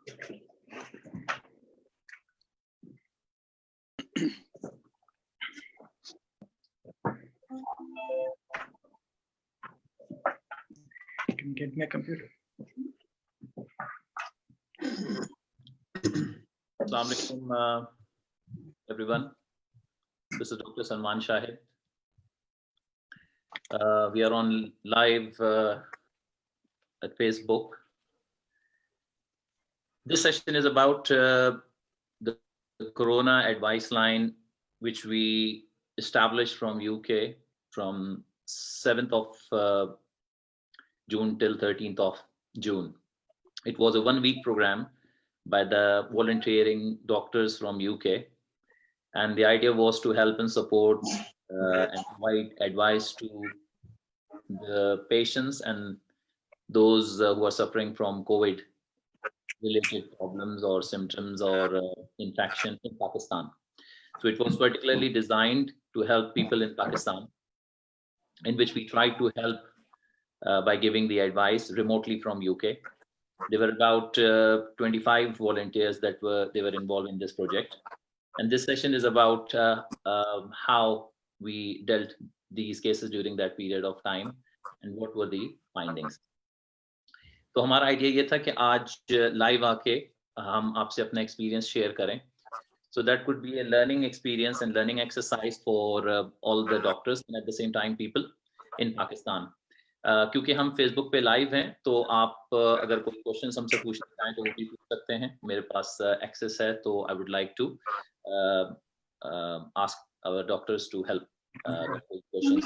You can get my computer. Assalamu alaikum, everyone. This is Dr. Salman Shahid. We are on live at Facebook. This session is about the Corona advice line, which we established from UK from 7th of June till 13th of June. It was a one-week program by the volunteering doctors from UK. And the idea was to help and support and provide advice to the patients and those who are suffering from COVID-related problems or symptoms or infection in Pakistan. So it was particularly designed to help people in Pakistan, in which we tried to help by giving the advice remotely from UK. There were about 25 volunteers that were involved in this project. And this session is about how we dealt these cases during that period of time and what were the findings. तो हमारा idea ये था कि आज live आके हम आपसे अपना एक्सपीरियंस शेयर करें. So that could be a learning experience and learning exercise for all the doctors and at the same time people in Pakistan. क्योंकि हम फेसबुक पे लाइव हैं तो आप अगर कोई क्वेश्चन हमसे पूछना चाहें तो वो भी पूछ सकते हैं. मेरे पास एक्सेस है तो I would like to ask our doctors to help questions.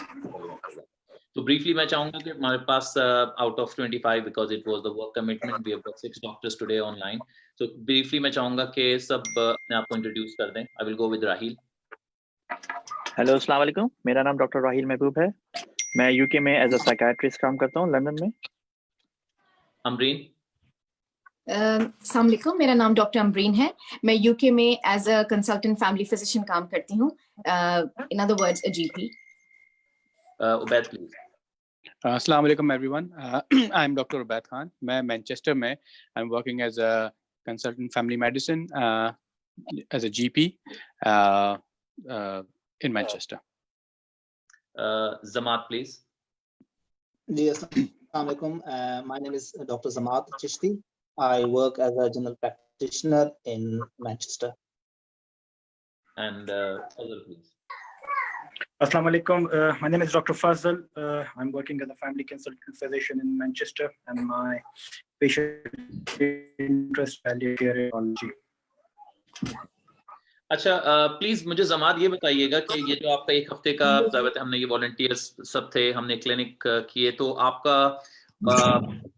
तो ब्रीफली मैं चाहूंगा कि हमारे पास out of 25 because it was the work commitment we have got 6 doctors today online. So briefly मैं चाहूंगा कि सब अपने आप को इंट्रोड्यूस कर दें. I will go with Rahil. Hello, अस्सलाम वालेकुम. मेरा नाम डॉक्टर राहिल महबूब है. मैं यूके में एज अ साइकियाट्रिस्ट काम करता हूँ लंदन में. अमरीन. अस्सलाम वालेकुम. मेरा नाम डॉक्टर अमरीन है. मैं यूके में as a consultant family physician काम करती हूँ. In other words a GP. Ubaid please. Assalamu alaikum everyone. I'm Dr. Ubaid Khan. मैं मैनचेस्टर में I'm working as a consultant family medicine as a GP in Manchester. Zamaat please. जी अस्सलाम वालेकुम. My name is Dr. Zamaat Chishti. I work as a general practitioner in Manchester. And Fazal please. Assalamu alaikum. My name is Dr. Fazal. I'm working as a family consultant physician in Manchester, and my patient interest is cardiology. अच्छा, please मुझे जमात ये बताइएगा कि ये जो आपका एक हफ्ते का दावत है, हमने ये वॉलंटियर्स सब थे, हमने क्लिनिक किए, तो आपका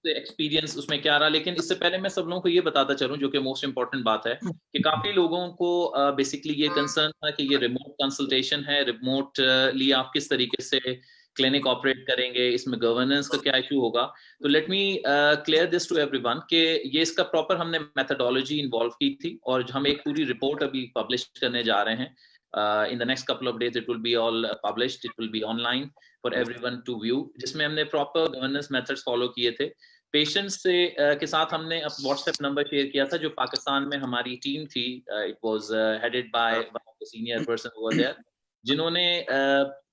एक्सपीरियंस उसमें क्या रहा. लेकिन इससे पहले मैं सब लोगों को ये बताता चलूं, जो कि मोस्ट इम्पोर्टेंट बात है, कि काफी लोगों को बेसिकली ये कंसर्न था कि ये रिमोट कंसल्टेशन है, रिमोटली आप किस तरीके से क्लिनिक ऑपरेट करेंगे, इसमें गवर्नेंस का क्या इशू होगा. तो let me clear this to everyone कि ये इसका प्रॉपर हमने मेथडोलॉजी इन्वॉल्व की थी और हम एक पूरी रिपोर्ट अभी पब्लिश करने जा रहे हैं. In the next couple of days it will be all published, it will be online for everyone to view, जिसमें हमने proper governance methods follow किए थे. पेशेंट्स से के साथ हमने अब व्हाट्सएप नंबर शेयर किया था जो पाकिस्तान में हमारी टीम थी. It was headed by one of the senior person over there, जिन्होंने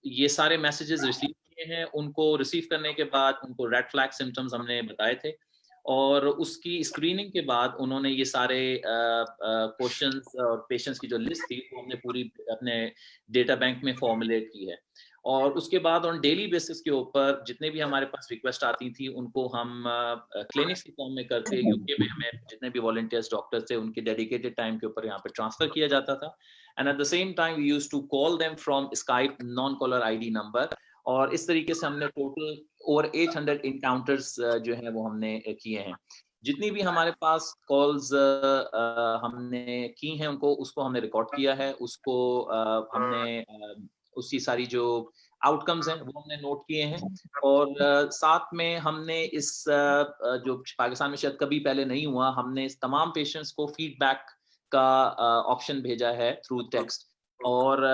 ये सारे मैसेजेस रिसीव किए हैं. उनको रिसीव करने के बाद उनको रेड फ्लैग सिम्टम्स हमने बताए थे और उसकी स्क्रीनिंग के बाद उन्होंने ये सारे क्वेश्चंस और पेशेंट्स की जो लिस्ट थी वो हमने पूरी अपने डेटा बैंक में फॉर्मुलेट की है. और उसके बाद ऑन डेली बेसिस के ऊपर जितने भी हमारे पास रिक्वेस्ट आती थी उनको हम क्लिनिक्स की फॉर्म में करके यूके में हमें जितने भी वॉलंटियर्स डॉक्टर्स थे उनके डेडिकेटेड टाइम के ऊपर यहाँ पे ट्रांसफर किया जाता था. And at the same time we used to call them from Skype non caller ID number. और इस तरीके से हमने टोटल ओवर 800 इनकाउंटर्स जो है वो हमने किए हैं. जितनी भी हमारे पास कॉल्स हमने की हैं उसको हमने रिकॉर्ड किया है, उसको हमने उसकी सारी जो आउटकम्स हैं वो हमने नोट किए हैं. और साथ में हमने इस जो पाकिस्तान में शायद कभी पहले नहीं हुआ, हमने इस तमाम पेशेंट्स को फीडबैक का ऑप्शन भेजा है थ्रू टेक्स्ट. और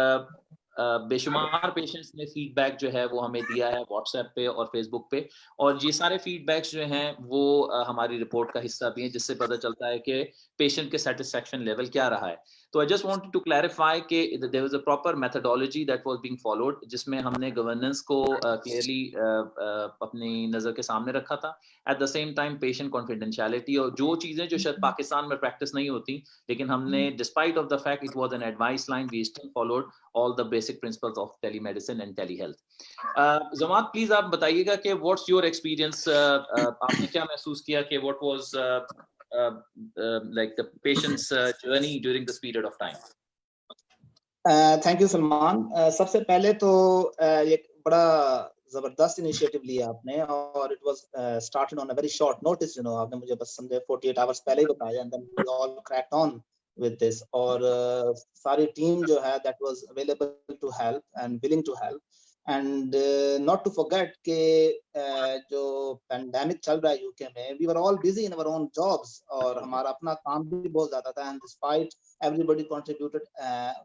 बेशुमार पेशेंट्स ने फीडबैक जो है वो हमें दिया है व्हाट्सएप पे और फेसबुक पे, और ये सारे फीडबैक्स जो हैं वो हमारी रिपोर्ट का हिस्सा भी हैं, जिससे पता चलता है कि पेशेंट के सेटिस्फेक्शन लेवल क्या रहा है। तो I just wanted to clarify कि there was a proper methodology that was being followed, जिसमें हमने गवर्नेंस को क्लियरली अपनी नज़र के सामने रखा था, eight the same time patient confidentiality, और जो चीज़ें जो शायद पाकिस्तान में प्रैक्टिस नहीं होती, लेकिन हमने despite of the fact it was an advice line, we still followed all the basic principles of telemedicine and telehealth. Zamaat, please आप बताइएगा कि what's your experience, आपने क्या महसूस किया कि what was like the patient's journey during this period of time? Thank you Salman. सबसे पहले तो एक बड़ा जबरदस्त इनिशिएटिव लिया आपने, और it was started on a very short notice, you know, आपने मुझे बस समझे 48 आवर्स पहले ही बताया, and then we all cracked on with this, और सारी टीम जो है that was available to help and willing to help, and not to forget कि जो pandemic चल रहा है यूके में, we were all busy in our own jobs, और हमारा अपना काम भी बहुत ज्यादा था, and despite everybody contributed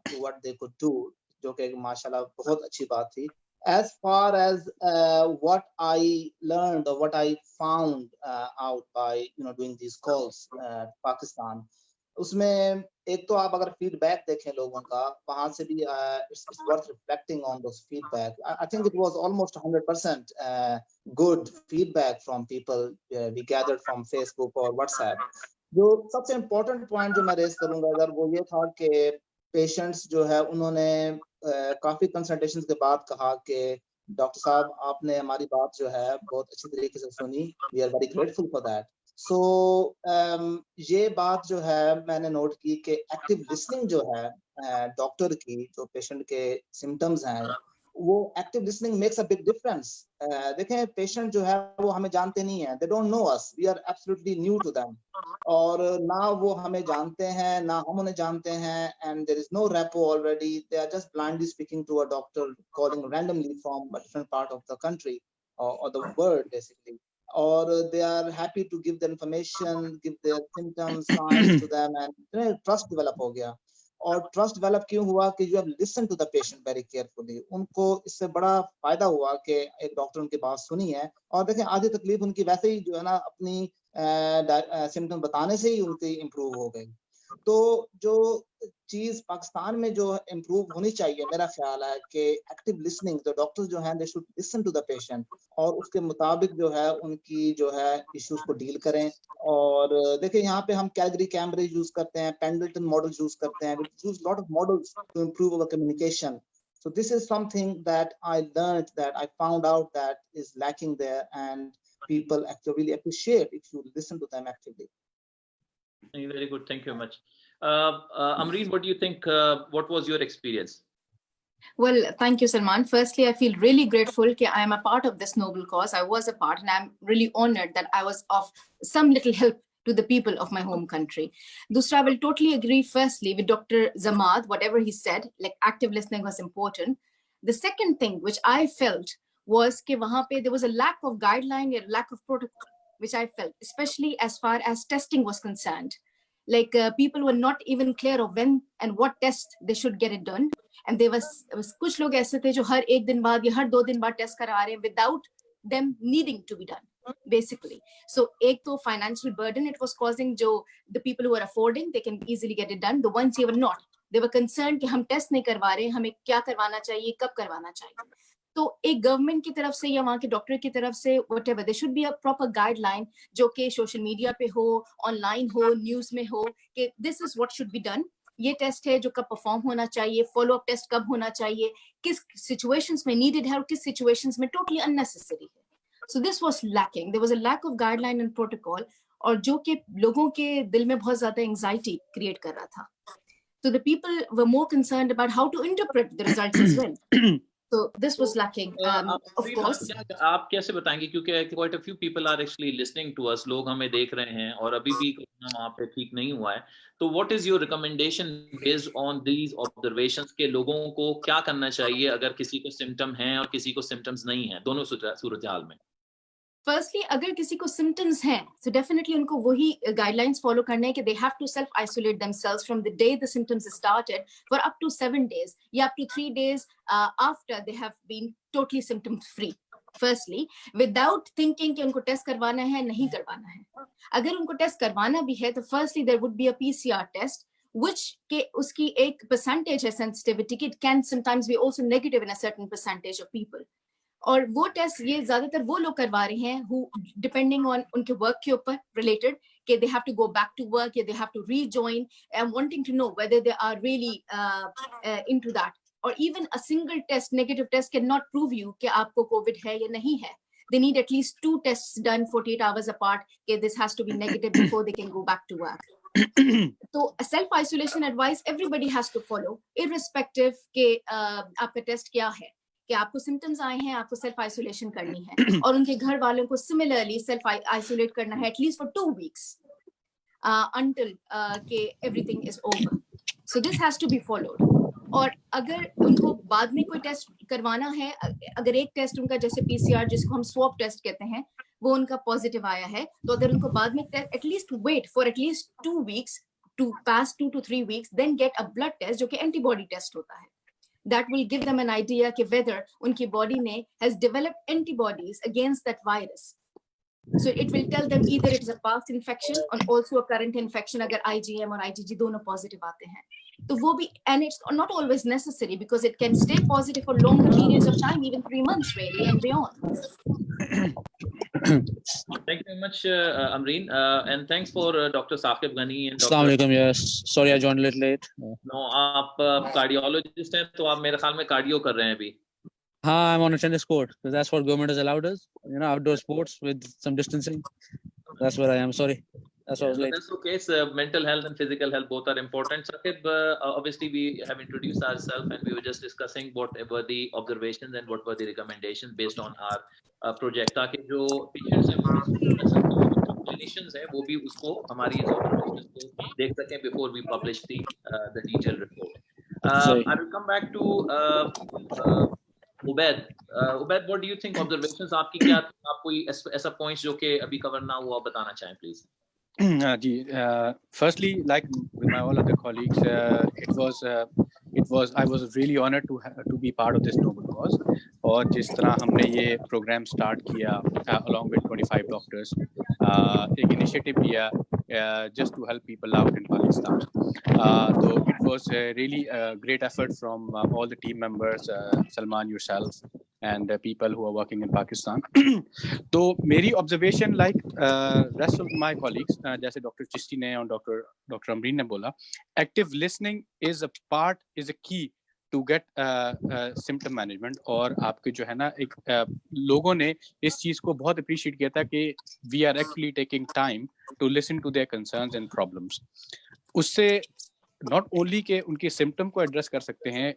to what they could do, जो कि माशाल्लाह बहुत अच्छी बात थी। As far as what I learned or what I found out by doing these calls Pakistan, उसमें एक तो आप अगर फीडबैक देखें लोगों का, वहां से भी it's worth reflecting on those feedback. I think it was almost 100% good feedback from people we gathered from Facebook और व्हाट्सएप। जो सबसे इम्पोर्टेंट पॉइंट जो मैं रेज करूंगा अगर, वो ये था कि पेशेंट्स जो है उन्होंने काफी कंसल्टेशन के बाद कहा कि डॉक्टर साहब आपने हमारी बात जो है बहुत अच्छी तरीके से सुनी, we are very grateful for that. So ये बात जो है मैंने नोट की कि एक्टिव लिसनिंग जो है डॉक्टर की, जो पेशेंट के सिम्टम्स हैं, वो active listening makes a big difference. देखें पेशेंट जो है वो हमें जानते नहीं है, they don't know us, we are absolutely new to them, और ना वो हमें जानते हैं ना हम उन्हें जानते हैं, and there is no rapport already, they are just blindly speaking to a doctor calling randomly from a different part of the country or the world basically, or they are happy to give the information, give their symptoms, signs to them, and trust develop हो गया। और trust develop क्यों हुआ कि you have listen to the patient very carefully, उनको इससे बड़ा फायदा हुआ कि एक डॉक्टर उनकी बात सुनी है, और देखें आधी तकलीफ उनकी वैसे ही जो है ना अपनी सिम्टम बताने से ही उनकी इम्प्रूव हो गई। तो जो चीज पाकिस्तान में जो इम्प्रूव होनी चाहिए, मेरा ख्याल है कि एक्टिव लिसनिंग, जो डॉक्टर्स जो हैं they should listen to the patient, और उसके मुताबिक जो है उनकी जो है इश्यूज को डील करें। और देखिए यहाँ पे हम कैलगरी कैम्ब्रिज यूज करते हैं, पेंडल्टन मॉडल यूज करते हैं, we use lot of models to improve our communication. So this is something that I learned, that I found out that is lacking there, and people actually really appreciate if you listen to them actively. Very good, thank you very much. Amreen, what do you think? What was your experience? Well, thank you, Salman. Firstly, I feel really grateful that I am a part of this noble cause. I was a part, and I'm really honored that I was of some little help to the people of my home country. Dusra, I will totally agree firstly with Dr. Zamaat, whatever he said, like active listening was important. The second thing which I felt was that wahan pe there was a lack of guideline, a lack of protocol, which I felt, especially as far as testing was concerned. Like people were not even clear of when and what test they should get it done. And there was कुछ लोग ऐसे थे जो हर एक दिन बाद या हर 2 दिन बाद टेस्ट करा रहे हैं without them needing to be done, basically. So एक तो financial burden it was causing, जो the people who are affording they can easily get it done. The ones who were not, they were concerned कि हम test नहीं करवा रहे, हमें क्या करवाना चाहिए, कब करवाना चाहिए। तो एक गवर्नमेंट की तरफ से या वहाँ के डॉक्टर की तरफ से whatever, there should be a proper guideline जो कि सोशल मीडिया पे हो, ऑनलाइन हो, न्यूज में हो, कि this is what should be done. ये टेस्ट है जो कब परफॉर्म होना चाहिए, फॉलो अप टेस्ट कब होना चाहिए, किस सिचुएशंस में नीडेड है और किस सिचुएशंस में टोटली अननेसेसरी है। So this was lacking, there was a lack of guideline and protocol, और जो कि लोगों के दिल में बहुत ज्यादा एंजाइटी क्रिएट कर रहा था। So the people were more concerned about how to interpret the results as well. So this was lacking. Of course. आप कैसे बताएंगे, क्योंकि quite a few people are actually listening to us, लोग हमें देख रहे हैं और अभी भी वहाँ पे ठीक नहीं हुआ है। तो what is your recommendation based on these observations के लोगों को क्या करना चाहिए अगर किसी को सिम्टम हैं और किसी को सिम्टम्स नहीं हैं, दोनों सूरत हाल में? फर्स्टली अगर किसी को सिम्टम्स हैं तो डेफिनेटली उनको वही गाइडलाइंस फॉलो करने हैं कि they have to self isolate themselves from the day the symptoms started for up to 7 days या up to 3 days after they have been totally symptom free. Firstly without thinking कि उनको test करवाना है नहीं करवाना है. अगर उनको टेस्ट करवाना भी है तो firstly there would be a PCR test which के उसकी एक percentage है sensitivity कि it can sometimes be also negative in a certain percentage of people. और वो टेस्ट ये ज्यादातर वो लोग करवा रहे हैं who depending on उनके वर्क के ऊपर related कि they have to go back to work या they have to rejoin and wanting to know whether they are really into that. or even a single test, negative test cannot prove you कि आपको COVID है या नहीं है. They need at least 2 tests done 48 hours apart कि this has to be negative before they can go back to work. तो self isolation advice everybody has to follow irrespective के आपका टेस्ट क्या है कि आपको सिम्टम्स आए हैं आपको सेल्फ आइसोलेशन करनी है और उनके घर वालों को सिमिलरली सेल्फ आइसोलेट करना है एटलीस्ट फॉर 2 weeks until के everything is over. So this has to be followed. और अगर उनको बाद में कोई टेस्ट करवाना है, अगर एक टेस्ट उनका जैसे PCR जिसको हम स्वैब टेस्ट कहते हैं वो उनका पॉजिटिव आया है तो अगर उनको बाद में at least wait for at least 2 weeks to pass 2 to 3 weeks then get a blood test जो कि एंटीबॉडी टेस्ट होता है. That will give them an idea कि वेदर उनकी बॉडी ने has developed antibodies against that virus. So it will tell them either it is a past infection or also a current infection अगर IgM और IgG दोनों positive आते हैं. तो वो भी, and it's not always necessary because it can stay positive for longer periods of time, even 3 months really and beyond. Thank you very much, Amreen, and thanks for Dr. Saqib Ghani and Dr. Assalamu alaikum. Yes, sorry I joined a little late. No, आप cardiologist हैं तो आप मेरे ख्याल में cardio कर रहे हैं अभी. I'm on a tennis court because that's what government has allowed us. You know, outdoor sports with some distancing. That's where I am. Sorry, that's why I was late. That's okay. So, mental health and physical health both are important. Saqib, obviously we have introduced ourselves and we were just discussing what were the observations and what were the recommendations based on our project. ताकि जो patients हैं, clinicians हैं, वो भी उसको हमारी observations को देख सकें before we publish the detailed report. I will come back to Ubaid, what do you think observations आपकी क्या थी? आप कोई ऐसा points जो कि अभी cover ना हुआ बताना चाहें please? Ji, firstly, like with my all other colleagues, I was really honored to be part of this noble cause. और जिस तरह हमने ये program start किया along with 25 doctors, एक initiative लिया just to help people out in Pakistan. So it was really a great effort from all the team members, Salman, yourself, and people who are working in Pakistan. तो मेरी observation like rest of my colleagues, जैसे Dr. Chishti ने और Dr. Amreen ने बोला, active listening is a key to get symptom management. और आपके जो है ना एक लोगों ने इस चीज को बहुत appreciate किया था कि we are actually taking time to listen to their concerns and problems. उससे not only के उनके symptom को address कर सकते हैं,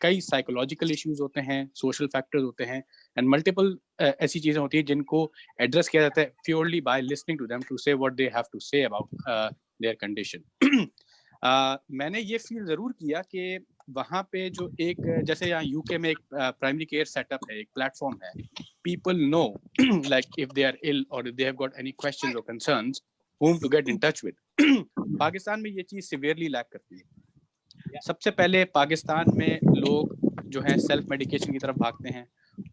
कई psychological issues होते हैं, social factors होते हैं, and multiple ऐसी चीजें होती हैं जिनको address किया जाता है purely by listening to them to say what they have to say about their condition. मैंने ये फील जरूर किया कि वहाँ पे जो एक जैसे यहाँ यूके में एक प्राइमरी केयर सेटअप है, एक प्लेटफॉर्म है, people know like if they are ill or if they have got any questions or concerns whom to get in touch with. Pakistan में ये चीज सिवियरली लैक करती है. सबसे पहले पाकिस्तान में लोग जो है सेल्फ मेडिकेशन की तरफ भागते हैं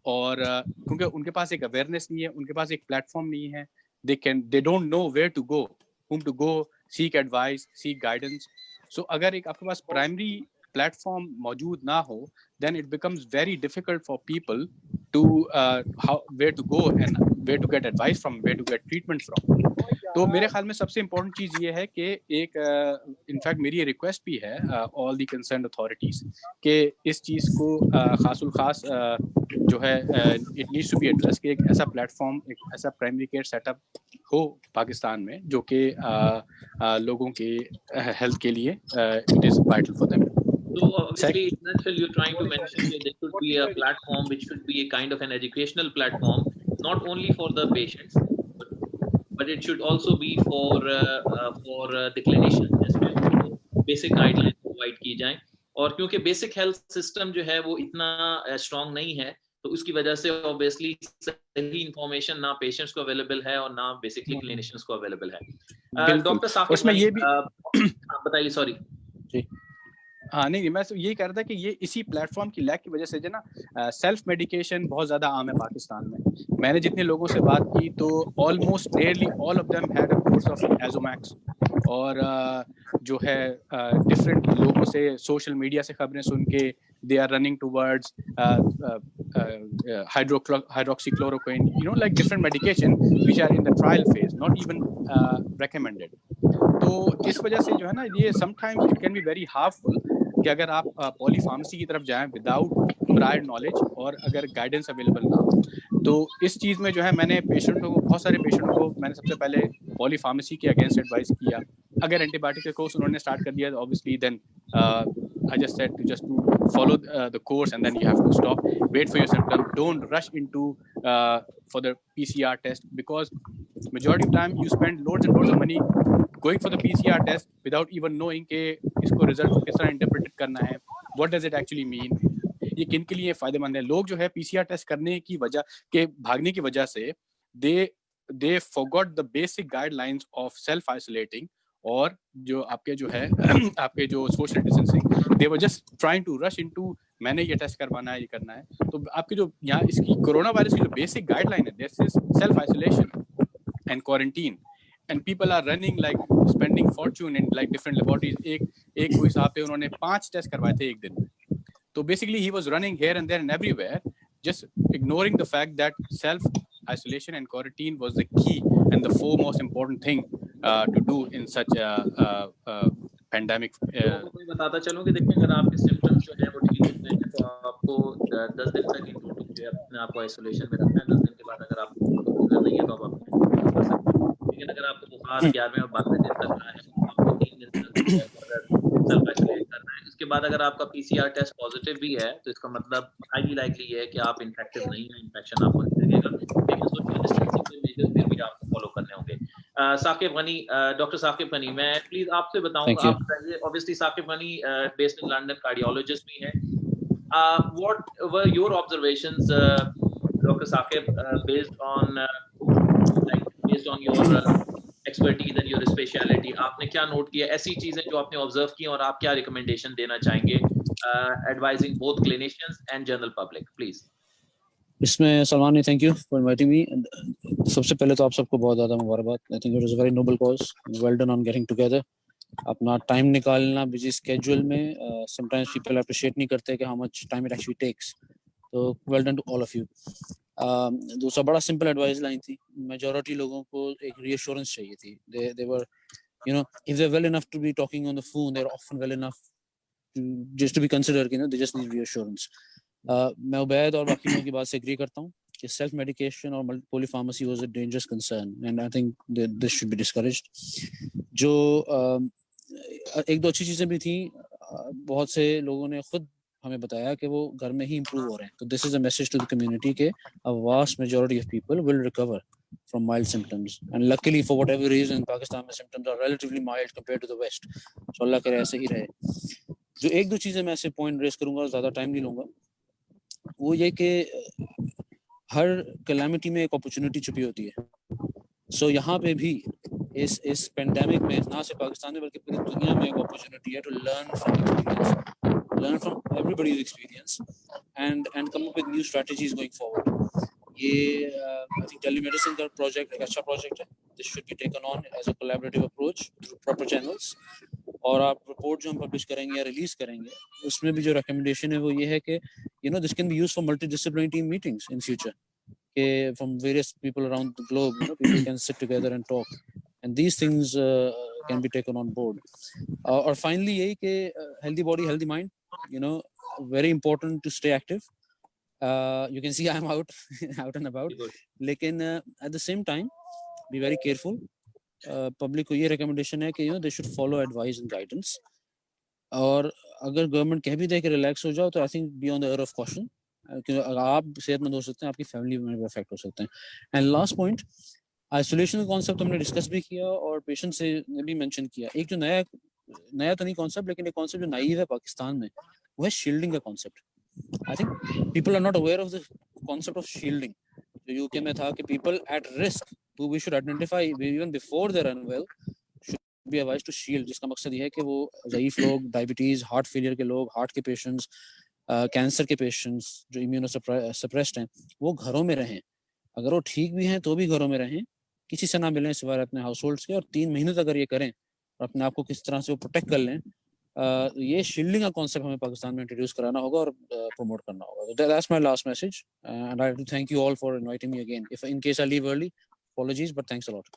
और क्योंकि उनके पास एक अवेयरनेस नहीं है, उनके पास एक प्लेटफॉर्म नहीं है, they don't know where to go, whom to go, seek advice, seek guidance. So अगर एक आपके पास प्राइमरी प्लेटफॉर्म मौजूद ना हो, then it becomes very difficult for people to where to go and where to get advice from, where to get treatment from. तो मेरे ख्याल में सबसे इम्पोर्टेंट चीज ये है कि एक इनफैक्ट मेरी रिक्वेस्ट भी है ऑल दी कंसर्न्ड अथॉरिटीज कि इस चीज को खासुल खास जो है it needs to be address कि एक ऐसा प्लेटफॉर्म, एक ऐसा प्राइमरी केयर सेटअप हो पाकिस्तान में जो कि लोगों के हेल्थ के लिए it is vital for them. So obviously, essentially, you're trying to mention that there should be a platform which should be a kind of an educational platform, not only for the patients, but it should also be for the clinicians, जिसमें basic guidelines provide की जाएं. और क्योंकि basic health system जो है वो इतना strong नहीं है, तो उसकी वजह से ऑब्वियसली सही इंफॉर्मेशन ना पेशेंट्स को अवेलेबल है और ना बेसिकली क्लिनिशियंस को अवेलेबल है। डॉक्टर साकिब उसमें ये भी बताइए, सॉरी जी। हाँ नहीं, मैं यही कह रहा था कि ये इसी प्लेटफॉर्म की लैक की वजह से जो ना सेल्फ मेडिकेशन बहुत ज़्यादा आम है पाकिस्तान में। मैंने जितने लोगों से बात की तो almost nearly all of them had a course of Azomax, और जो है डिफरेंट लोगों से सोशल मीडिया से खबरें सुन के they are running towards hydroxychloroquine, like different medication which are in the trial phase, not even recommended. तो इस वजह से जो है ना ये sometimes it can be very harmful कि अगर आप पॉली फार्मेसी की तरफ जाएं विदाउट प्रायर नॉलेज और अगर गाइडेंस अवेलेबल ना हो, तो इस चीज़ में जो है मैंने बहुत सारे पेशेंटों को मैंने सबसे पहले पॉली फार्मेसी के अगेंस्ट एडवाइस किया। अगर एंटीबायोटिक का कोर्स उन्होंने स्टार्ट कर दिया obviously then I just said to follow the course and then you have to stop, wait for your symptoms, don't rush into for the PCR test, because majority of time you spend loads and loads of money going for the PCR test without even knowing कि इसको result को किस तरह interpret करना है, what does it actually mean, ये किन के लिए फायदेमंद है। लोग जो है PCR टेस्ट करने की वजह के भागने की वजह से they forgot the basic guidelines of self isolating, और जो आपके जो है आपके जो social distancing, they were just trying to rush into मैंने ये टेस्ट करवाना है, ये करना है। तो आपके जो यहाँ इसकी कोरोना वायरस की जो बेसिक गाइडलाइन है, this is self isolation and quarantine, and people are running like spending fortune in like different laboratories. एक कोई साहब थे, उन्होंने 5 टेस्ट करवाए थे एक दिन में। तो basically he was running here and there and everywhere, just ignoring the fact that self isolation and quarantine was the key and the foremost important thing to do in such a pandemic. मैं बताता चलूं कि देखिए अगर आपके symptoms जो है वो ठीक होते हैं तो आपको 10 दिन तक इन टोटल जो है अपने आप को आइसोलेशन में रखना है। 10 दिन के बाद अगर आपको फीवर नहीं है तो आप अपने कर सकते हैं, लेकिन अगर आपको बुखार 11वें और 12वें दिन तक रहा है तो आपको 3 दिन तक सेल्फ आइसोलेट करना है। इसके बाद अगर आपका PCR टेस्ट पॉजिटिव भी है तो इसका मतलब हाईली लाइकली है कि आप इन्फेक्टेड नहीं है, इन्फेक्शन आपको नहीं लगेगा, लेकिन सोशल डिस्टेंसिंग के मेजर्स फिर भी आपको फॉलो करने होंगे। साकिब गनी, डॉक्टर साकिब गनी, मैं प्लीज आपसे बताऊंगा, आप बताइए, obviously Saqib Ghani based in London cardiologist भी हैं, what were your observations doctor Saqib based on your expertise and your speciality, आपने क्या नोट किया, ऐसी चीजें जो आपने ऑब्जर्व की और आप क्या रिकमेंडेशन देना चाहेंगे advising both clinicians and general public, please. इसमें सलमान ने thank you for inviting me. सबसे पहले तो आप सबको बहुत ज़्यादा मुबारकबाद। I think it was a very noble cause, well done on getting together. अपना टाइम निकालना बिजी स्केड्यूल में, समटाइम्स पीपल अप्रिशिएट नहीं करते कि how much time it actually takes, तो well done to all of you. दूसरा बड़ा simple advice line थी, मेजॉरिटी लोगों को एक रीअश्योरेंस चाहिए थी। दे वर if they're well enough to be talking on the phone, they're often well enough to just to be considered, they just need reassurance. मैं उबैद और बाकी लोगों की बात से एग्री करता हूँ कि सेल्फ मेडिकेशन और polypharmacy was a dangerous concern and I think this should B discouraged. जो एक दो अच्छी चीजें भी थी, बहुत से लोगों ने खुद हमें बताया कि वो घर में ही इंप्रूव हो रहे हैं। तो this is a message to the community के a vast majority of people will recover from mild symptoms, and luckily for whatever reason Pakistan में symptoms are relatively mild compared to the West, so अल्लाह करे ऐसे ही रहे। जो एक दो चीजें मैं ऐसे पॉइंट रेस करूंगा और ज्यादा टाइम नहीं लूंगा, वो ये कि हर कैलेमिटी में एक अपॉर्चुनिटी छुपी होती है। सो यहाँ पे भी इस पेंडेमिक में ना सिर्फ पाकिस्तान में बल्कि पूरी दुनिया में एक अपॉर्चुनिटी है to learn from everybody's experience and come up with new strategies going forward. ये आई थिंक टेलीमेडिसिन का प्रोजेक्ट एक अच्छा प्रोजेक्ट है। This should be taken on as a collaborative approach through proper channels, और आप report जो हम publish करेंगे या रिलीज करेंगे उसमें भी जो रिकमेंडेशन है वो ये है कि this can be used for multidisciplinary team meetings in future, के from various people around the globe, people can sit together and talk and these things can be taken on board. और finally यही कि healthy body healthy mind, very important to stay active. You can see I'm out and about, लेकिन at the same time be very careful. Public को ये recommendation है कि they should follow advice and guidance, और अगर government कह भी दे कि रिलैक्स हो जाओ तो I think be on the air of caution, क्योंकि अगर आप सेहतमंद हो सकते हैं, आपकी फैमिली में भी अफेक्ट हो सकते हैं। एंड लास्ट पॉइंट, आइसोलेशन का कॉन्सेप्ट हमने डिस्कस भी किया और पेशेंट से भी मेंशन किया। एक जो नया तो नहीं कॉन्सेप्ट, लेकिन एक कॉन्सेप्ट जो नाइव है पाकिस्तान में, वो है शील्डिंग का concept. I think people are not aware of the concept of shielding जो यूके में था कि people at risk who we should identify even before they're unwell should be advised to shield, जिसका मकसद ये है कि वो ज़ईफ लोग, डायबिटीज, हार्ट फेलियर के लोग, हार्ट के पेशेंट्स, कैंसर के पेशेंट्स जो इम्यूनोसप्रेस्ड हैं वो घरों में रहें। अगर वो ठीक भी हैं तो भी घरों में रहें, किसी से ना मिलें सिवाय अपने हाउस होल्ड्स के, और 3 महीने तक अगर ये करें और अपने आप को किस तरह से वो प्रोटेक्ट कर लें, ये शील्डिंग का कॉन्सेप्ट हमें पाकिस्तान में इंट्रोड्यूस कराना होगा और प्रमोट करना होगा। That's my last message and I to thank you all for inviting me again. If in case I leave early, apologies, but thanks a lot.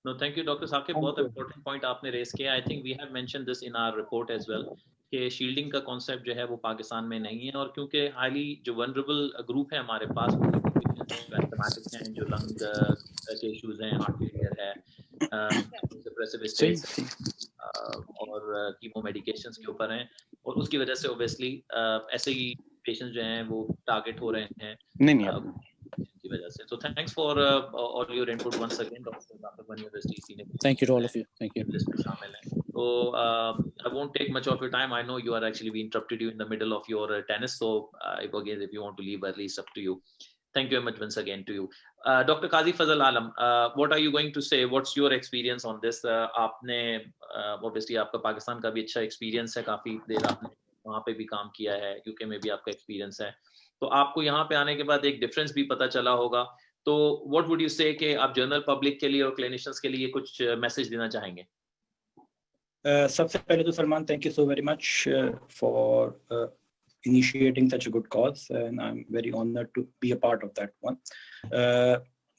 No, thank you, Dr. Saqib. बहुत important point आपने race किया. I think we have mentioned this in our report as well कि shielding का concept जो है वो पाकिस्तान में नहीं है, और क्योंकि हाईली जो वनरेबल ग्रुप है हमारे पास, एसिम्प्टोमेटिक हैं, जो लंग के इश्यूज हैं, हार्ट फेलियर है, सप्रेसिव स्टेज और कीमो मेडिकेशंस के ऊपर हैं, और उसकी वजह से ऑब्वियसली ऐसे ही पेशेंट्स जो हैं वो टारगेट हो रहे हैं की वजह से. So thanks for all your input once again, Dr. Bani University. Thank you to all of you. Thank you. So I won't take much of your time. I know you are actually we interrupted you in the middle of your tennis. So again, if you want to leave early, it's up to you. Thank you very much once again to you. Dr. Qazi Fazal Alam, what are you going to say? What's your experience on this? आपने obviously आपका पाकिस्तान का भी अच्छा experience है, काफी देर आपने वहाँ पे भी काम किया है, यूके में भी आपका experience है, तो आपको यहाँ पे आने के बाद एक डिफरेंस भी पता चला होगा. तो व्हाट वुड यू से कि आप जनरल पब्लिक के लिए और क्लिनिशियंस के लिए कुछ मैसेज देना चाहेंगे? सबसे पहले तो Salman, thank you so very much for initiating such a good cause, and I'm very honored to be a part of that one.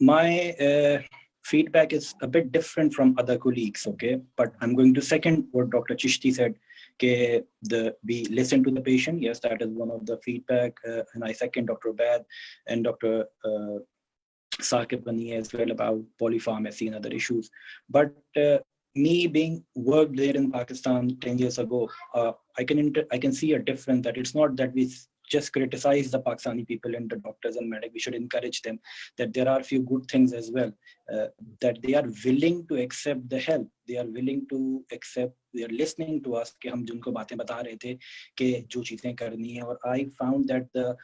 My feedback is a bit different from other colleagues, okay, but I'm going to second what Dr. Chishti said. We listen to the patient. Yes, that is one of the feedback, and I second Dr. Ubaid and Dr. Saqib Bani as well about polypharmacy and other issues. But me being worked there in Pakistan 10 years ago, I can see a difference, that it's not that we just criticize the Pakistani people and the doctors and medics. We should encourage them that there are a few good things as well, that they are willing to accept the help. They are willing to accept, they are listening to us कि हम जिनको बातें बता रहे थे कि जो चीजें करनी है. और I found that the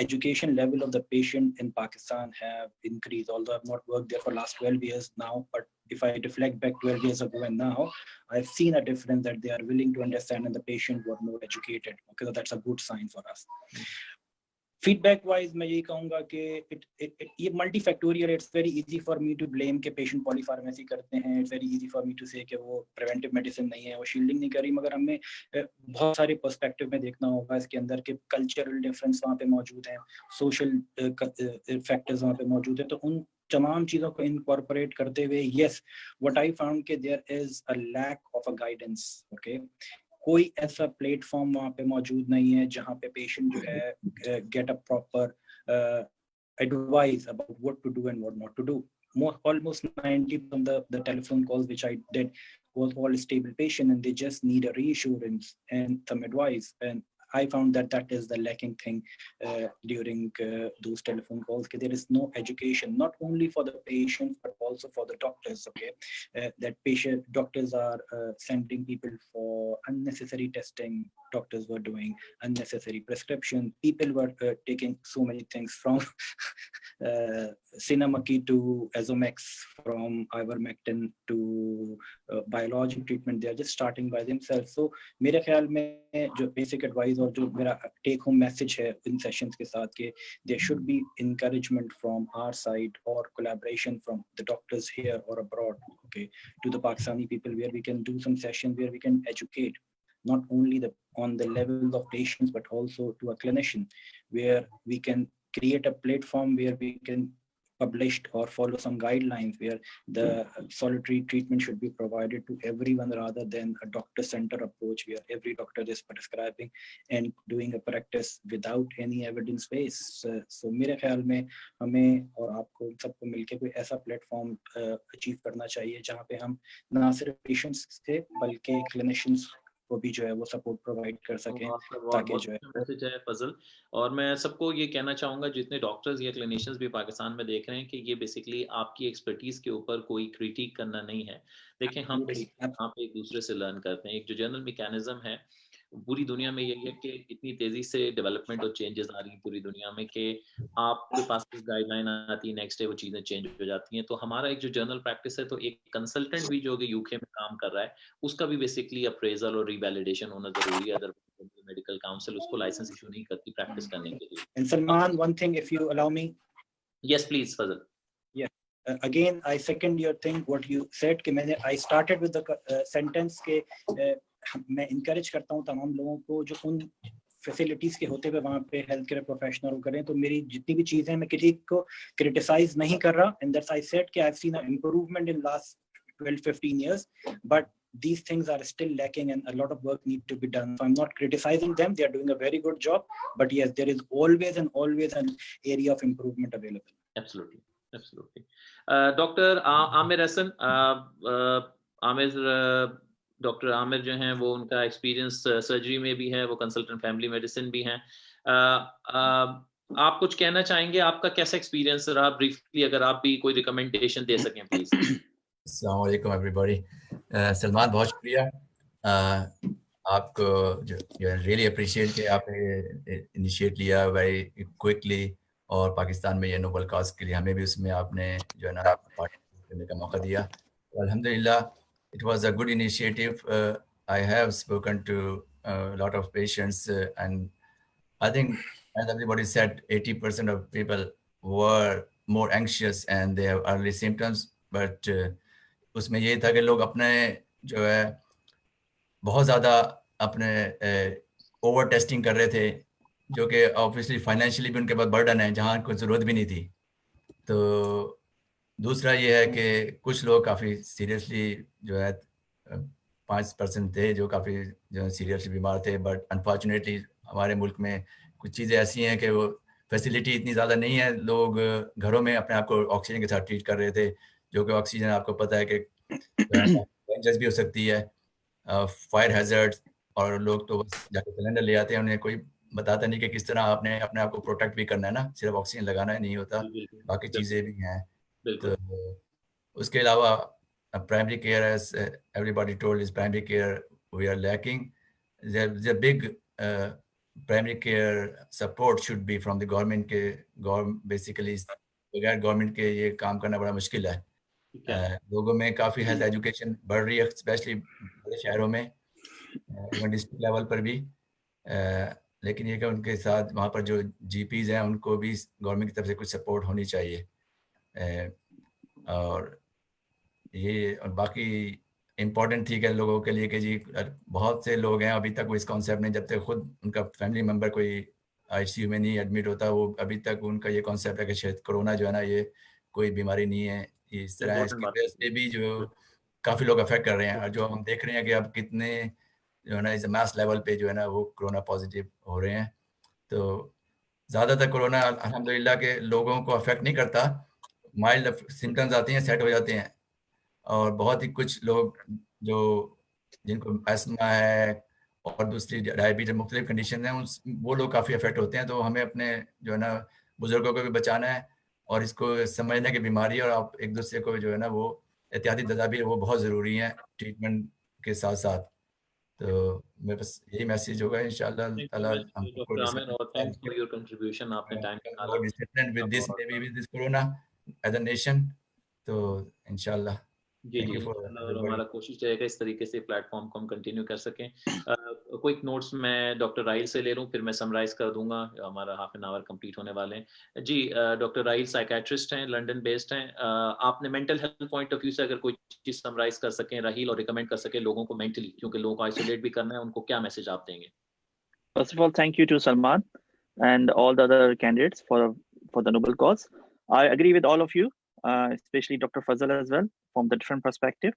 education level of the patient in Pakistan have increased, although I've not worked there for last 12 years now, but if I reflect back 12 years ago and now, I've seen a difference that they are willing to understand and the patient were more educated. Okay, so that's a good sign for us. Feedback wise, मैं यही कहूँगा कि ये multifactorial. It's very easy for me to blame कि patient polypharmacy करते हैं. It's very easy for me to say कि वो preventive medicine नहीं है, वो shielding नहीं करी. मगर हमें बहुत सारे perspective में देखना होगा इसके अंदर के cultural difference वहाँ पे मौजूद हैं, social factors वहाँ पे मौजूद हैं. तो उन तमाम चीजों को incorporate करते हुए, yes, what I found कि there is a lack of a guidance. Okay. कोई ऐसा प्लेटफॉर्म वहाँ पे मौजूद नहीं है जहाँ पे पेशेंट जो है get a proper advice about what to do and what not to do. Almost 90% of the telephone calls which I did was all stable patient, and they just need a reassurance and some advice. And I found that that is the lacking thing during those telephone calls. There is no education, not only for the patients but also for the doctors. Okay, that doctors are sending people for unnecessary testing. Doctors were doing unnecessary prescription. People were taking so many things from Cinamaki to Azomax, from ivermectin to biologic treatment. They are just starting by themselves. So मेरे ख्याल में जो basic advice और जो मेरा take home message है इन sessions के साथ कि there should be encouragement from our side or collaboration from the doctors here or abroad, okay, to the Pakistani people, where we can do some sessions where we can educate not only on the level of patients but also to a clinician, where we can create a platform where we can publish or follow some guidelines where the solitary treatment should be provided to everyone rather than a doctor-centered approach where every doctor is prescribing and doing a practice without any evidence base. So मेरे ख्याल में हमें और आपको सबको मिलके कोई ऐसा प्लेटफॉर्म अचीव करना चाहिए जहाँ पे हम ना सिर्फ पेशेंट्स से बल्कि क्लिनिशियंस को भी जो है वो सपोर्ट प्रोवाइड कर सकें, ताकि जो है मैसेज है फजल. और मैं सबको ये कहना चाहूँगा जितने डॉक्टर्स या क्लिनिशियंस भी पाकिस्तान में देख रहे हैं कि ये बेसिकली आपकी एक्सपर्टीज के ऊपर कोई क्रिटिक करना नहीं है. देखें, हम यहाँ पे एक दूसरे से लर्न करते हैं. एक जो जनरल मैकेनिज्म है पूरी दुनिया में यही है कि इतनी तेजी से डेवलपमेंट और चेंजेस आ रही है पूरी दुनिया में कि आपके पास एक गाइडलाइन आती है, नेक्स्ट डे वो चीज़ें चेंज हो जाती हैं। तो हमारा एक जो जर्नल प्रैक्टिस है, तो एक कंसल्टेंट भी जो कि यूके में काम कर रहा है, उसका भी बेसिकली अप्रेजल और रिवैलिडेशन होना ज़रूरी है, अदरवाइज मेडिकल काउंसिल उसको लाइसेंस इशू नहीं करती प्रैक्टिस करने के लिए। And Salman, one thing, if you allow me. Yes, please, Fazal. Again, I second your thing, what you said कि मैंने I started with the sentence के मैं encourage करता हूँ तमाम लोगों को जो उन फैसिलिटीज के होते हुए वहाँ पे हेल्थ केयर प्रोफेशनल करें, तो मेरी जितनी भी चीजें मैं किसी को क्रिटिसाइज नहीं कर रहा, एंड दैट्स आई सेड कि I have seen a improvement in last 12-15 years, but these things are still lacking and a lot of work need to be done. So I'm not criticizing them, they are doing a very good job, but yes, there is always an area of improvement available. Absolutely. Doctor Aamir Hasan, doctor Aamir जो हैं वो उनका experience surgery में भी है, वो consultant family medicine भी हैं। आप कुछ कहना चाहेंगे, आपका कैसा एक्सपीरियंस रहा ब्रीफली, अगर आप भी कोई रिकमेंडेशन दे सकें प्लीज। अस्सलाम वालेकुम एवरीबॉडी। सलमान, बहुत शुक्रिया आपको, जो रियली अप्रिशिएट कि आपने इनिशिएट लिया वेरी क्विकली, और पाकिस्तान में ये नोबल कॉज के लिए हमें भी उसमें आपने जो है ना पार्टिसिपेट करने का मौका दिया। अल्हम्दुलिल्लाह, it was a good initiative. I have spoken to lot of patients and I think as everybody said, 80% of people were more anxious and they have early symptoms, but उसमें ये था कि लोग अपने जो है बहुत ज़्यादा अपने ओवर टेस्टिंग कर रहे थे, जो कि ऑब्वियसली फाइनेंशियली भी उनके पास बर्डन है जहाँ कोई ज़रूरत भी नहीं थी। तो दूसरा ये है कि कुछ लोग काफ़ी सीरियसली जो है 5% थे जो काफ़ी जो सीरियसली बीमार थे, बट अनफॉर्चुनेटली हमारे मुल्क में कुछ चीज़ें ऐसी हैं कि वो फैसिलिटी इतनी ज़्यादा नहीं है। लोग घरों में अपने आप को ऑक्सीजन के साथ ट्रीट कर रहे थे, जो कि ऑक्सीजन आपको पता है कि डेंजरस भी हो सकती है, फायर हैजर्ड, और लोग तो बस जाके सिलेंडर ले आते हैं, उन्हें कोई बताता नहीं कि किस तरह आपने अपने आप को प्रोटेक्ट भी करना है ना, सिर्फ ऑक्सीजन लगाना ही नहीं होता, बाकी चीज़ें भी हैं। तो उसके अलावा primary care, as everybody told, is primary care we are lacking. there's a big primary care support should be from the government के basically बगैर गवर्नमेंट के ये काम करना बड़ा मुश्किल है। लोगों में काफ़ी हेल्थ एजुकेशन बढ़ रही है, स्पेशली बड़े शहरों में, डिस्ट्रिक्ट लेवल पर भी, लेकिन ये कि उनके साथ वहाँ पर जो जीपीज़ हैं उनको भी गवर्नमेंट की तरफ से कुछ सपोर्ट होनी चाहिए। और ये और बाकी इम्पॉर्टेंट थी कि लोगों के लिए कि जी बहुत से लोग हैं अभी तक वो इस कॉन्सेप्ट में, जब तक खुद उनका फैमिली मेम्बर कोई आईसीयू में नहीं एडमिट होता, वो अभी तक उनका ये कॉन्सेप्ट है कि शायद कोरोना जो है ना ये कोई बीमारी नहीं है। इस तरह इसकी वजह से भी जो काफ़ी लोग अफेक्ट कर रहे हैं, और जो हम देख रहे हैं कि अब कितने जो है ना इस मास लेवल पे जो है ना वो कोरोना पॉजिटिव हो रहे हैं। तो ज़्यादातर कोरोना अल्हम्दुलिल्लाह के लोगों को अफेक्ट नहीं करता, माइल्ड सिम्टम्स आते हैं, सेट हो जाते हैं, और बहुत ही कुछ लोग जो जिनको अस्थमा है और दूसरी डायबिटीज मुख्तलिफ कंडीशन हैं, वो लोग काफ़ी अफेक्ट होते हैं। तो हमें अपने जो है ना बुजुर्गों को भी बचाना है और इसको समझने की बीमारी है, और आप एक दूसरे को जो है ना वो एहतियाती तदाबीर वो बहुत ज़रूरी हैं ट्रीटमेंट के साथ साथ। तो मेरे बस यही मैसेज होगा इंशाअल्लाह ताला with this corona as a nation. तो इंशाअल्लाह जी जी, और हमारा कोशिश रहेगा इस तरीके से प्लेटफॉर्म को हम कंटिन्यू कर सकें। क्विक नोट्स मैं डॉक्टर राहिल से ले लूं, फिर मैं समराइज कर दूंगा, हमारा हाफ एन आवर कंप्लीट होने वाले हैं। जी, डॉक्टर राहिल साइकेट्रिस्ट हैं, लंदन बेस्ड हैं। आपने mental health point of view से अगर कोई चीज समराइज कर सकें राहिल, और रिकमेंड कर सकें लोगों को मेंटली, क्योंकि लोगों को आइसोलेट भी करना है, उनको क्या मैसेज आप देंगे? First of all, thank you to Salman and all the other candidates for the noble cause. I agree with all of you, especially Dr. Fazal as well, from the different perspective.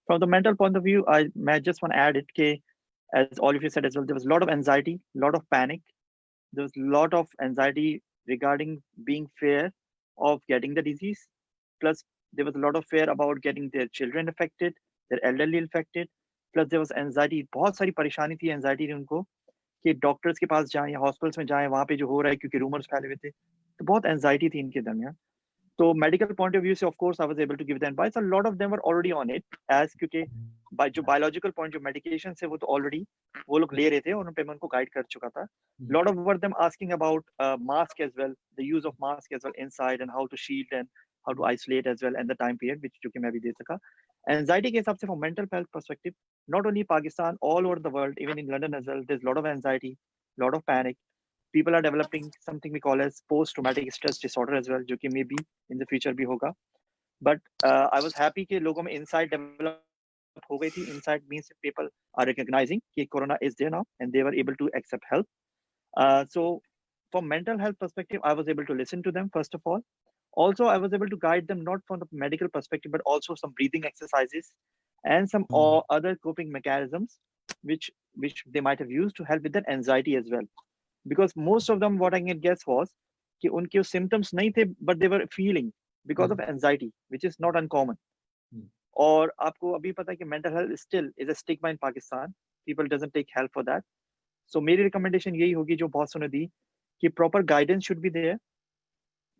From the mental point of view, I just want to add it, as all of you said as well, there was a lot of anxiety, a lot of panic. There was a lot of anxiety regarding being fear of getting the disease. Plus, there was a lot of fear about getting their children affected, their elderly affected. Plus, there was anxiety, बहुत सारी परेशानी थी anxiety थी उनको कि doctors के पास जाएं, hospitals में जाएं, वहाँ पे जो हो रहा है, क्योंकि रूमर्स फैले हुए थे, तो बहुत एंजाइटी थी इनके दरमियान। तो मेडिकल पॉइंट ऑफ व्यू से of course I was able to give the advice, a lot of them were already on it, as क्योंकि जो बायोलॉजिकल पॉइंट जो मेडिकेशन है वो तो ऑलरेडी वो लोग ले रहे थे और उन पे मैं उनको गाइड कर चुका था. Lot of were them asking about mask as well, the use of mask as well inside and how to shield and how to isolate as well and the time period which जो कि मैं भी दे सका. Anxiety के हिसाब से from mental health perspective, not only Pakistan, all over the world, even in London as well, there's a lot of anxiety, lot of panic. People are developing something we call as post-traumatic stress disorder as well, जो कि maybe in the future भी होगा. But I was happy कि लोगों में insight develop हो गई थी. Insight means people are recognizing कि corona is there now and they were able to accept help. So from mental health perspective, I was able to listen to them first of all. Also, I was able to guide them not from the medical perspective, but also some breathing exercises and some other coping mechanisms which they might have used to help with their anxiety as well. Because most of them, what I can guess was कि उनके symptoms नहीं थे, but they were feeling because of anxiety, which is not uncommon. और आपको अभी पता है कि mental health still is a stigma in Pakistan. People doesn't take help for that. So मेरी recommendation यही होगी जो बहुत ने दी कि proper guidance should be there,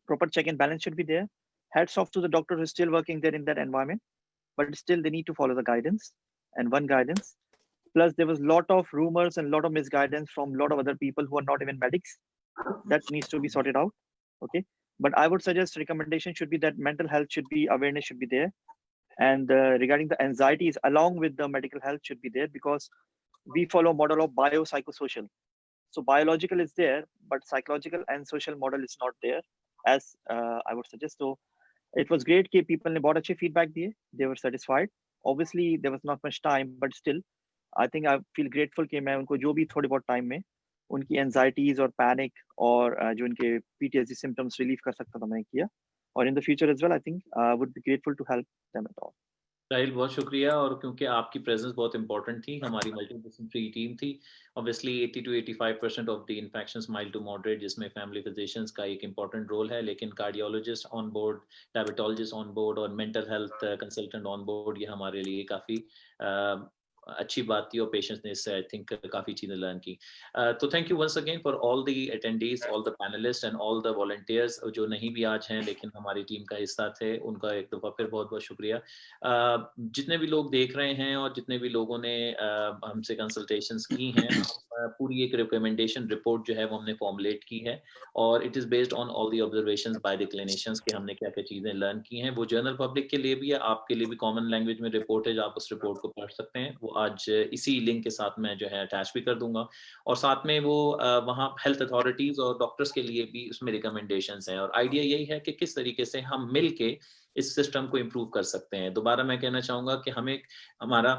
proper check and balance should be there. Hats off to the doctor who's still working there in that environment, but still they need to follow the guidance and one guidance. Plus there was a lot of rumors and a lot of misguidance from a lot of other people who are not even medics. That needs to be sorted out. Okay. But I would suggest recommendation should be that mental health should be, awareness should be there. And regarding the anxieties along with the medical health should be there because we follow model of biopsychosocial. So biological is there, but psychological and social model is not there as I would suggest. So it was great कि people ने बहुत अच्छे feedback दिए. They were satisfied. Obviously there was not much time, but still I think I feel grateful कि मैं उनको जो भी थोड़े बहुत time में उनकी anxieties और panic और जो उनके PTSD symptoms relief कर सकता था मैंने किया. और in the future as well, I think I would be grateful to help them at all. साहिल बहुत शुक्रिया और क्योंकि आपकी प्रेजेंस बहुत इंपॉर्टेंट थी हमारी मल्टीडिसिप्लिनरी टीम थी obviously 80 to 85% of the infections mild to moderate जिसमें फैमिली फिजिशियंस का एक इंपॉर्टेंट रोल है लेकिन cardiologist on board diabetologist on board और mental health consultant on board ये हमारे लिए काफ़ी अच्छी बात थी और पेशेंट्स ने इससे आई थिंक काफ़ी चीज़ें लर्न की तो thank you once again for all the attendees all the panelist and all the volunteers जो नहीं भी आज हैं लेकिन हमारी टीम का हिस्सा थे उनका एक दफ़ा फिर बहुत बहुत शुक्रिया जितने भी लोग देख रहे हैं और जितने भी लोगों ने हमसे कंसल्टेशंस की हैं पूरी एक रिकमेंडेशन रिपोर्ट जो है वो हमने फॉर्मुलेट की है और it is based on all the observations by the clinicians कि हमने क्या क्या चीज़ें लर्न की हैं वो जनरल पब्लिक के लिए भी है आपके लिए भी कॉमन लैंग्वेज में रिपोर्ट है आप उस रिपोर्ट को पढ़ सकते हैं वो आज इसी लिंक के साथ मैं जो है अटैच भी कर दूंगा और साथ में वो वहाँ हेल्थ अथॉरिटीज़ और डॉक्टर्स के लिए भी उसमें रिकमेंडेशंस हैं और आइडिया यही है कि किस तरीके से हम मिल के इस सिस्टम को इम्प्रूव कर सकते हैं दोबारा मैं कहना चाहूँगा कि हमें हमारा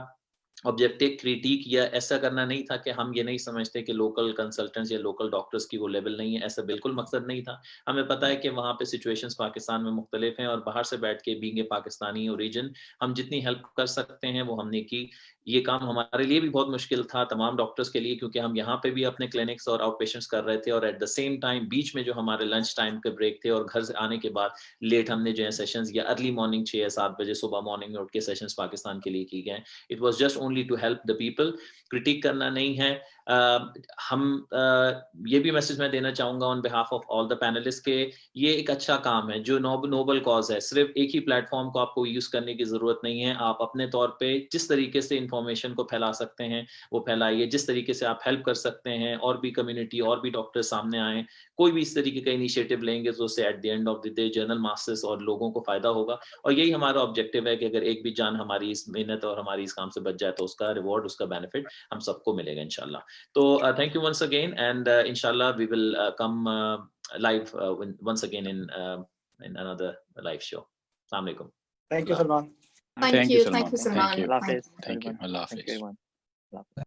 ऑब्जेक्टिव क्रिटिक या ऐसा करना नहीं था कि हम ये नहीं समझते कि लोकल कंसल्टेंट्स या लोकल डॉक्टर्स की वो लेवल नहीं है ऐसा बिल्कुल मकसद नहीं था हमें पता है कि वहाँ पे सिचुएशंस पाकिस्तान में मुख्तलिफ हैं और बाहर से बैठ के बीइंग ए पाकिस्तानी ओरिजिन हम जितनी हेल्प कर सकते हैं वो हमने की ये काम हमारे लिए भी बहुत मुश्किल था तमाम डॉक्टर्स के लिए क्योंकि हम यहाँ पे भी अपने क्लिनिक्स और आउट पेशेंट्स कर रहे थे और एट द सेम टाइम बीच में जो हमारे लंच टाइम के ब्रेक थे और घर से आने के बाद लेट हमने जो है सेशंस या अर्ली मॉर्निंग 6 या 7 बजे सुबह मॉर्निंग में उठ के सेशंस पाकिस्तान के लिए की गए it was just only to help the people critic करना नहीं है ये भी मैसेज मैं देना चाहूँगा on behalf of all the panelist के ये एक अच्छा काम है जो नोबल कॉज है सिर्फ एक ही प्लेटफॉर्म को आपको यूज़ करने की ज़रूरत नहीं है आप अपने तौर पे जिस तरीके से इंफॉर्मेशन को फैला सकते हैं वो फैलाइए जिस तरीके से आप हेल्प कर सकते हैं और भी कम्युनिटी और भी डॉक्टर सामने आए कोई भी इस तरीके का इनिशिएटिव लेंगे तो उससे at the end of the day general masses और लोगों को फ़ायदा होगा और यही हमारा ऑब्जेक्टिव है कि अगर एक भी जान हमारी इस मेहनत और हमारी इस काम से बच जाए तो उसका रिवॉर्ड उसका बेनिफिट हम सबको मिलेगा इंशाल्लाह तो thank you once again and inshallah we will come live once again in another live show. Assalamu alaikum. Thank you, Salman. Thank you, Salman. Allah Hafiz. Thank you. Allah Hafiz. Thank you everyone.